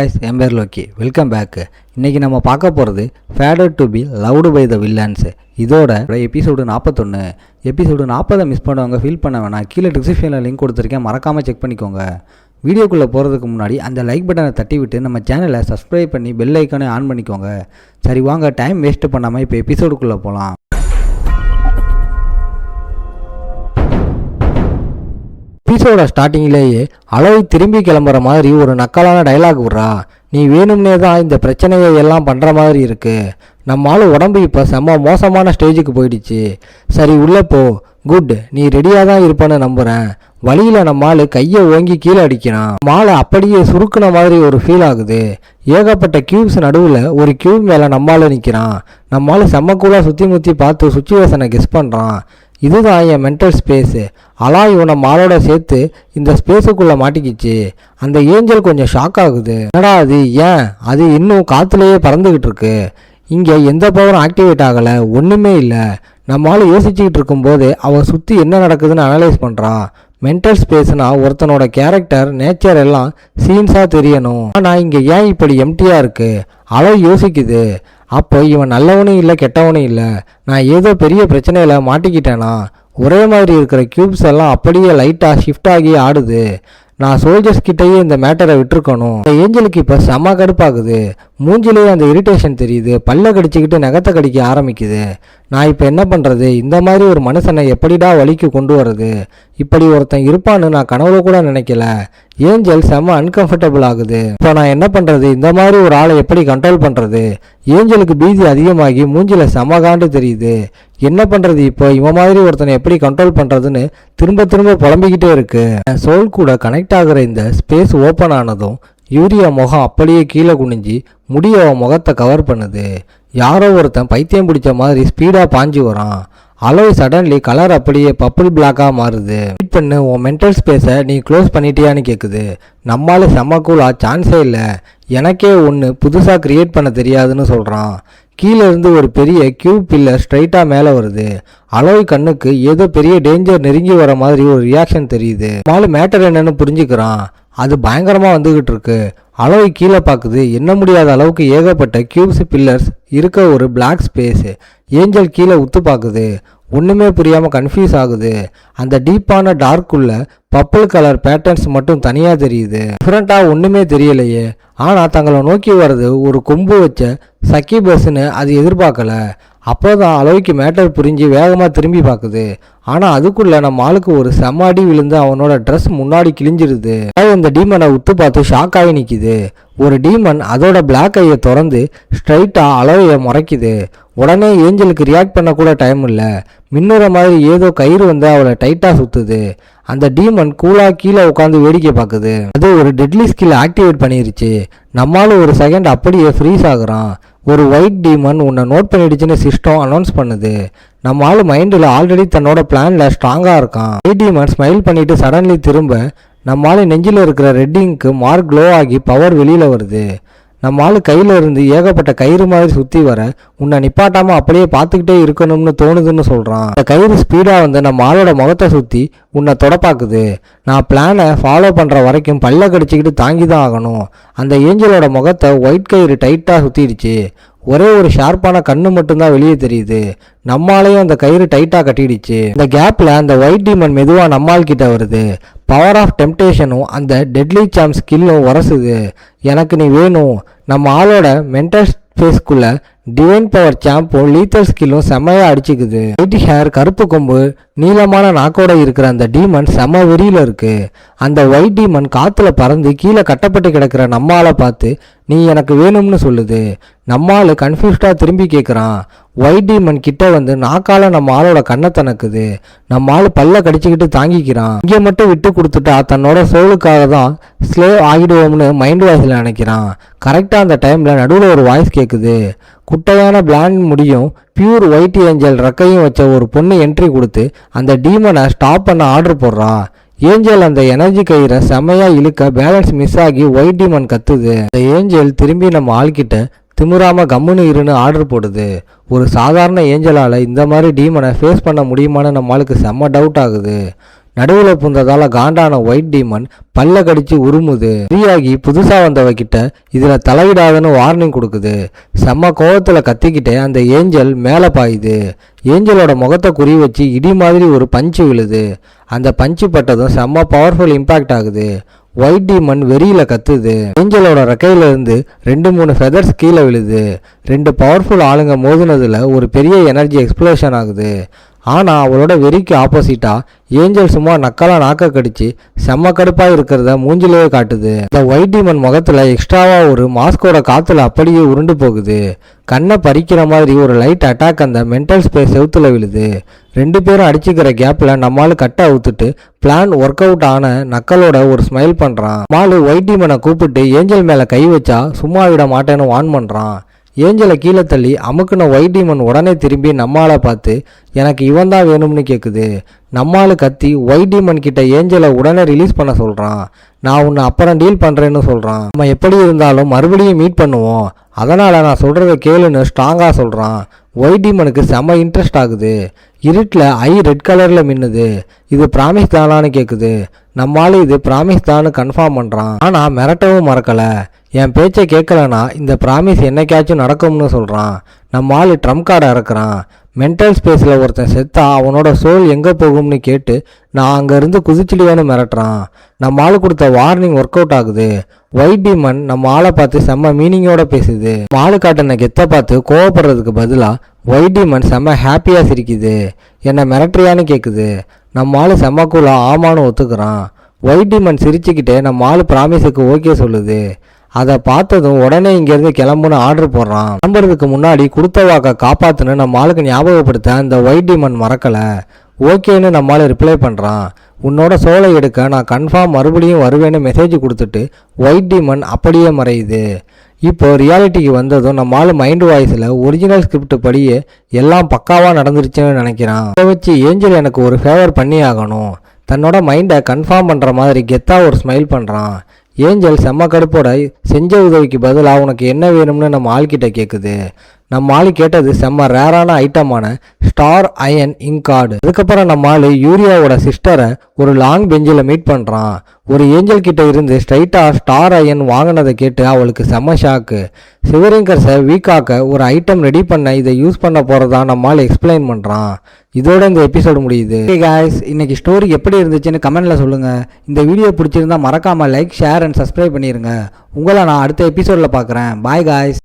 guys, என் பேர் Loki. Welcome back. இன்றைக்கி நம்ம பார்க்க போகிறது fated to be loved by the villains. இதோட எபிசோடு 41. எபிசோடு 40 மிஸ் பண்ணவங்க ஃபீல் பண்ண வேணாம். கீழே டிஸ்கிரிப்ஷனில் லிங்க் கொடுத்துருக்கேன், மறக்காமல் செக் பண்ணிக்கோங்க. வீடியோக்குள்ளே போகிறதுக்கு முன்னாடி அந்த லைக் பட்டனை தட்டி விட்டு நம்ம சேனலை சப்ஸ்கிரைப் பண்ணி பெல் ஐக்கானே ஆன் பண்ணிக்கோங்க. சரி வாங்க, டைம் வேஸ்ட் பண்ணாமல் இப்போ எபிசோடுக்குள்ளே போகலாம். எபிசோட ஸ்டார்டிங்லேயே அளவை திரும்பி கிளம்புற மாதிரி ஒரு நக்கலான டைலாக் விட்றா. நீ வேணும்னே தான் இந்த பிரச்சனையை எல்லாம் பண்ணுற மாதிரி இருக்கு. நம்மளால உடம்பு இப்போ செம்ம மோசமான ஸ்டேஜுக்கு போயிடுச்சு. சரி உள்ளே போ. குட், நீ ரெடியாக தான் இருப்பேன்னு நம்புகிறேன். வழியில் நம்மால் கையை ஓங்கி கீழே அடிக்கிறான். மாலை அப்படியே சுருக்குன மாதிரி ஒரு ஃபீல் ஆகுது. ஏகப்பட்ட கியூப்ஸ் நடுவில் ஒரு கியூப் மேலே நம்மால் நிற்கிறான். நம்மால் செம்மக்கூலாக சுற்றி முற்றி பார்த்து சுச்சுவேஷனை கெஸ் பண்ணுறான். இதுதான் என் மென்டல் ஸ்பேஸு. அலா இவனை மாலோட சேர்த்து இந்த ஸ்பேஸுக்குள்ளே மாட்டிக்கிச்சு. அந்த ஏஞ்சல் கொஞ்சம் ஷாக் ஆகுது. என்னடா அது, ஏன் அது இன்னும் காற்றுலேயே பறந்துக்கிட்டு இருக்கு? இங்கே எந்த பவரும் ஆக்டிவேட் ஆகலை, ஒன்றுமே இல்லை. நம்மளால யோசிச்சுக்கிட்டு இருக்கும்போது அவன் சுற்றி என்ன நடக்குதுன்னு அனலைஸ் பண்ணுறான். மென்டல் ஸ்பேஸ்னா ஒருத்தனோட கேரக்டர், நேச்சர் எல்லாம் சீன்ஸாக தெரியணும். ஆனால் இங்கே ஏன் இப்படி எம்டியாக இருக்குது? அளவு யோசிக்குது. அப்போ இவன் நல்லவனும் இல்லை கெட்டவனும் இல்லை, நான் ஏதோ பெரிய பிரச்சனையில் மாட்டிக்கிட்டேனா? ஒரே மாதிரி இருக்கிற கியூப்ஸ் எல்லாம் அப்படியே லைட்டாக ஷிஃப்ட் ஆகி ஆடுது. நான் சோல்ஜர்ஸ் கிட்டேயே இந்த மேட்டரை விட்டுருக்கணும். இந்த ஏஞ்சலுக்கு இப்போ செம்ம கடுப்பாகுது. மூஞ்சிலேயே அந்த இரிட்டேஷன் தெரியுது. பல்ல கடிச்சிக்கிட்டு நகத்தை கடிக்க ஆரம்பிக்குது. நான் இப்போ என்ன பண்ணுறது? இந்த மாதிரி ஒரு மனுஷனை எப்படிடா வழிக்கு கொண்டு வர்றது? இப்படி ஒருத்தன் இருப்பான்னு நான் கனவுல கூட நினைக்கல. ஏஞ்சல் செம்ம அன்கம்ஃபர்டபுள் ஆகுது. இப்போ நான் என்ன பண்ணுறது? இந்த மாதிரி ஒரு ஆளை எப்படி கண்ட்ரோல் பண்ணுறது? ஏஞ்சலுக்கு பீதி அதிகமாகி மூஞ்சில செம்ம காண்டு தெரியுது. என்ன பண்ணுறது இப்போ? இவன் மாதிரி ஒருத்தனை எப்படி கண்ட்ரோல் பண்ணுறதுன்னு திரும்ப திரும்ப புலம்பிக்கிட்டே இருக்கு. சோல் கூட கனெக்ட் ஆகிற இந்த ஸ்பேஸ் ஓப்பன் ஆனதும் யூரியா முகம் அப்படியே கீழே குனிஞ்சி முடிய அவன் முகத்தை கவர் பண்ணுது. யாரோ ஒருத்தன் பைத்தியம் பிடிச்ச மாதிரி ஸ்பீடாக பாஞ்சு வரான். அளவு சடன்லி கலர் அப்படியே பர்பிள் பிளாக்காக மாறுது. வெயிட் பண்ணு, உன் மென்டல் ஸ்பேஸை நீ க்ளோஸ் பண்ணிட்டியான்னு கேட்குது. நம்மளால செம்ம கூலாக சான்ஸே இல்லை, எனக்கே ஒன்று புதுசாக க்ரியேட் பண்ண தெரியாதுன்னு சொல்கிறான். கீழே இருந்து ஒரு பெரிய கியூப் பில்லர் ஸ்ட்ரைட்டாக மேலே வருது. அளவு கண்ணுக்கு ஏதோ பெரிய டேஞ்சர் நெருங்கி வர மாதிரி ஒரு ரியாக்ஷன் தெரியுது. நாலு மேட்டர் என்னன்னு புரிஞ்சுக்கிறான். அது பயங்கரமாக வந்துக்கிட்டு இருக்கு. அளவு கீழே பார்க்குது. என்ன முடியாத அளவுக்கு ஏகப்பட்ட கியூப்ஸ் பில்லர்ஸ் இருக்க ஒரு பிளாக் ஸ்பேஸு. ஏஞ்சல் கீழே உத்து பார்க்குது. ஒன்றுமே புரியாமல் கன்ஃபியூஸ் ஆகுது. அந்த டீப்பான டார்க்குள்ள பர்பிள் கலர் பேட்டர்ன்ஸ் மட்டும் தனியாக தெரியுது. டிஃப்ரெண்ட்டாக ஒன்றுமே தெரியலையே. ஆனால் தங்களை நோக்கி வர்றது ஒரு கொம்பு வச்ச சக்கி பஸ்ன்னு அது எதிர்பார்க்கல. அப்போதான் அளவுக்கு மேட்டர் புரிஞ்சு வேகமாக திரும்பி பார்க்குது. ஆனால் அதுக்குள்ளே நம்ம ஆளுக்கு ஒரு செம்மாடி விழுந்து அவனோட ட்ரெஸ் முன்னாடி கிழிஞ்சிருது. இந்த டீமனை உத்து பார்த்து ஷாக் ஆகி நிற்கிது. ஒரு டீமன் அதோட பிளாக் ஐயை திறந்து ஸ்ட்ரைட்டாக அளவையை முறைக்குது. உடனே ஏஞ்சலுக்கு ரியாக்ட் பண்ண கூட டைம் இல்லை. மின்னுற மாதிரி ஏதோ கயிறு வந்து அவளை டைட்டாக சுற்றுது. அந்த டீமன் கூலாக கீழே உட்காந்து வேடிக்கை பார்க்குது. அது ஒரு டெட்லி ஸ்கில் ஆக்டிவேட் பண்ணிருச்சு. நம்மளால ஒரு செகண்ட் அப்படியே ஃப்ரீஸ் ஆகுறான். ஒரு ஒயிட் டீமன் உன்னை நோட் பண்ணிடுச்சுன்னு சிஸ்டம் அனௌன்ஸ் பண்ணுது. நம்ம ஆள் மைண்டில் ஆல்ரெடி தன்னோட பிளானில் ஸ்ட்ராங்காக இருக்கான். ஒயிட் டீமன் ஸ்மைல் பண்ணிட்டு சடன்லி திரும்ப நம்ம ஆள் நெஞ்சில் இருக்கிற ரெட்டிங்க்கு மார்க் க்ளோ ஆகி பவர் வெளியில் வருது. நம்ம ஆள் கையில் இருந்து ஏகப்பட்ட கயிறு மாதிரி சுற்றி வர உன்னை நிப்பாட்டாமல் அப்படியே பார்த்துக்கிட்டே இருக்கணும்னு தோணுதுன்னு சொல்கிறான். அந்த கயிறு ஸ்பீடாக வந்து நம்ம ஆளோட முகத்தை சுற்றி உன்னை தொடப்பாக்குது. நான் பிளானை ஃபாலோ பண்ணுற வரைக்கும் பல்ல கடிச்சிக்கிட்டு தாங்கி தான் ஆகணும். அந்த ஏஞ்சலோட முகத்தை ஒயிட் கயிறு டைட்டாக சுற்றிடுச்சு. ஒரே ஒரு ஷார்ப்பான கண்ணு மட்டும்தான் வெளியே தெரியுது. நம்மாலையும் அந்த கயிறு டைட்டாக கட்டிடுச்சு. இந்த கேப்பில் அந்த ஒயிட் டீமன் மெதுவாக நம்மால் கிட்ட வருது. பவர் ஆஃப் டெம்டேஷனும் அந்த டெட்லி சாம் ஸ்கில்லும் உரசுது. எனக்கு நீ வேணும். நம்ம ஆளோட மென்டல் ஸ்பேஸ்க்குள்ள டிவைன் பவர் சாம்பும் லீத்தல் ஸ்கில்லும் செம்மையாக அடிச்சுக்குது. ஒயிட் ஹேர், கருப்பு கொம்பு, நீளமான நாக்கோட இருக்கிற அந்த டீமன் செம்ம வெறியில் இருக்கு. அந்த ஒயிட் டீமன் காற்றுல பறந்து கீழே கட்டப்பட்டு கிடக்கிற நம்மாலை பார்த்து நீ எனக்கு வேணும்னு சொல்லுது. நம்மால் கன்ஃபியூஸ்டாக திரும்பி கேட்குறான். ஒயிட் டீமன் கிட்ட வந்து நாக்கால நம்ம ஆளோட கண்ணை தனக்குது. நம்ம ஆள் பல்ல கடிச்சுக்கிட்டு தாங்கிக்கிறான். இங்கே மட்டும் விட்டு கொடுத்துட்டா தன்னோட சோலுக்காக தான் ஸ்லேவ் ஆகிடுவோம்னு மைண்ட் வாய்ஸில் நினைக்கிறான். கரெக்டாக அந்த டைமில் நடுவில் ஒரு வாய்ஸ் கேட்குது. குட்டையான பிளாண்ட் முடியும் பியூர் ஒயிட் ஏஞ்சல் ரெக்கையும் வச்ச ஒரு பொண்ணு என்ட்ரி கொடுத்து அந்த டீமனை ஸ்டாப் பண்ண ஆர்டர் போடுறா. ஏஞ்சல் அந்த எனர்ஜி கயிறை செம்மையாக இழுக்க பேலன்ஸ் மிஸ் ஆகி ஒயிட் டீமன் கத்துது. அந்த ஏஞ்சல் திரும்பி நம்ம ஆள்கிட்ட திமுறாம கம்முன்னு இருன்னு ஆர்டர் போடுது. ஒரு சாதாரண ஏஞ்சலால் இந்த மாதிரி டீமனை ஃபேஸ் பண்ண முடியுமான்னு நம்ம ஆளுக்கு செம்ம டவுட் ஆகுது. நடுவில் புந்ததால காண்டான ஒயிட் டீமன் பல்ல கடிச்சு உருமுது. ஃப்ரீயாகி புதுசா வந்தவகிட்ட இதுல தலையிடாதன்னு வார்னிங் கொடுக்குது. செம்ம கோவத்துல கத்திக்கிட்டே அந்த ஏஞ்சல் மேலே பாயுது. ஏஞ்சலோட முகத்தை குறி வச்சு இடி மாதிரி ஒரு பஞ்சு விழுது. அந்த பஞ்சு பட்டதும் செம்ம பவர்ஃபுல் இம்பாக்ட் ஆகுது. ஒயிட் டீமன் வெறியில கத்துது. ஏஞ்சலோட ரெக்கையில இருந்து 2-3 ஃபெதர்ஸ் கீழே விழுது. 2 பவர்ஃபுல் ஆளுங்க மோதுனதுல ஒரு பெரிய எனர்ஜி எக்ஸ்ப்ளோஷன் ஆகுது. ஆனா அவளோட வெறிக்கு ஆப்போசிட்டா ஏஞ்சல் சும்மா நக்கலா நாக்க கடிச்சு செம்ம கடுப்பா இருக்கிறத மூஞ்சிலேயே காட்டுது. இந்த ஒயிட் டீமன் முகத்துல எக்ஸ்ட்ராவா ஒரு மாஸ்கோட காத்துல அப்படியே உருண்டு போகுது. கண்ணை பறிக்கிற மாதிரி ஒரு லைட் அட்டாக் அந்த மென்டல் ஸ்பேஸ் செவுத்துல விழுது. 2 பேரும் அடிச்சுக்கிற கேப்ல நம்மால கட்டை அவுத்துட்டு பிளான் ஒர்க் அவுட் ஆன நக்கலோட ஒரு ஸ்மைல் பண்றான். மாலு ஒயிட் டீமனை கூப்பிட்டு ஏஞ்சல் மேல கை வச்சா சும்மா விட மாட்டேன்னு வார்ன் பண்றான். ஏஞ்சலை கீழே தள்ளி அமுக்குன ஒயிட் டீமன் உடனே திரும்பி நம்மால பார்த்து எனக்கு இவன் தான் வேணும்னு கேட்குது. நம்மால் கத்தி ஒயிட் டீமன் கிட்ட ஏஞ்சலை உடனே ரிலீஸ் பண்ண சொல்கிறான். நான் உன்னை அப்புறம் டீல் பண்ணுறேன்னு சொல்கிறான். நம்ம எப்படி இருந்தாலும் மறுபடியும் மீட் பண்ணுவோம், அதனால் நான் சொல்கிறத கேளுன்னு ஸ்ட்ராங்காக சொல்கிறான். ஒயிட் டீமனுக்கு செம்ம இன்ட்ரெஸ்ட் ஆகுது. இருட்டில் ஐ ரெட் கலரில் மின்னுது. இது ப்ராமிஸ் தானான்னு கேட்குது. நம்மால் இது ப்ராமிஸ் தான்னு கன்ஃபார்ம் பண்ணுறான். ஆனால் மிரட்டவும் மறக்கலை. என் பேச்சை கேட்கலனா இந்த ப்ராமிஸ் என்னைக்காச்சும் நடக்கும்னு சொல்கிறான். நம்ம ஆள் ட்ரம்ப் கார்டை இறக்குறான். மென்டல் ஸ்பேஸில் ஒருத்தன் செத்தா அவனோட சோல் எங்கே போகும்னு கேட்டு நான் அங்கேருந்து குதிச்சிடுவேன்னு மிரட்டுறான். நம்ம ஆள் கொடுத்த வார்னிங் ஒர்க் அவுட் ஆகுது. ஒயிட் டீமன் நம்ம ஆளை பார்த்து செம்ம மீனிங்கோட பேசுது. ஆளு காட்டின கெத்தை பார்த்து கோவப்படுறதுக்கு பதிலாக ஒயிட் டீமன் செம்ம ஹாப்பியாக சிரிக்குது. என்னை மிரட்டுறியான்னு கேட்குது. நம்ம ஆள் செம்ம கூலா ஆமான்னு ஒத்துக்கிறான். ஒயிட் டீமன் சிரிச்சுக்கிட்டே நம்ம ஆள் ப்ராமிஸுக்கு ஓகே சொல்லுது. அதை பார்த்ததும் உடனே இங்கேருந்து கிளம்புன்னு ஆர்டர் போடுறான். கிளம்புறதுக்கு முன்னாடி கொடுத்த வாக்கை காப்பாற்றுன்னு நம்ம ஆளுக்கு ஞாபகப்படுத்த அந்த ஒயிட் டீமன் மறக்கலை. ஓகேன்னு நம்மளால ரிப்ளை பண்ணுறான். உன்னோட சோலை எடுக்க நான் கன்ஃபார்ம் மறுபடியும் வருவேன்னு மெசேஜ் கொடுத்துட்டு ஒயிட் டீமன் அப்படியே மறையுது. இப்போ ரியாலிட்டிக்கு வந்ததும் நம்மளால மைண்ட் வாய்ஸில் ஒரிஜினல் ஸ்கிரிப்ட் படியே எல்லாம் பக்காவாக நடந்துருச்சுன்னு நினைக்கிறான். அதை வச்சு ஏஞ்சல் எனக்கு ஒரு ஃபேவர் பண்ணி ஆகணும். தன்னோட மைண்டை கன்ஃபார்ம் பண்ணுற மாதிரி கெத்தாக ஒரு ஸ்மைல் பண்ணுறான். ஏஞ்சல் செம்ம கடுப்போட செஞ்ச உதவிக்கு பதிலாக உனக்கு என்ன வேணும்னு நம்ம ஆள்கிட்ட கேட்குது. நம்ம ஆள் கேட்டது செம்ம ரேரான ஐட்டமான ஸ்டார் அயன் இங்க் கார்டு. அதுக்கப்புறம் நம்ம ஆள் யூரியாவோட சிஸ்டரை ஒரு லாங் பெஞ்சில் மீட் பண்ணுறான். ஒரு ஏஞ்சல் கிட்ட இருந்து ஸ்ட்ரைட்டாக ஸ்டார் அயன் வாங்கினதை கேட்டு அவளுக்கு செம்ம ஷாக்கு. சிவரிங்கர்ஸை வீக்காக்க ஒரு ஐட்டம் ரெடி பண்ண இதை யூஸ் பண்ண போகிறதா நம்ம ஆள் எக்ஸ்பிளைன் பண்ணுறான். இதோட இந்த எபிசோடு முடியுது. ஓகே காய்ஸ், இன்னைக்கு ஸ்டோரி எப்படி இருந்துச்சுன்னு கமெண்ட்டில் சொல்லுங்கள். இந்த வீடியோ பிடிச்சிருந்தா மறக்காமல் லைக், ஷேர் அண்ட் சப்ஸ்கிரைப் பண்ணிடுங்க. உங்களை நான் அடுத்த எபிசோடில் பார்க்குறேன். Bye guys.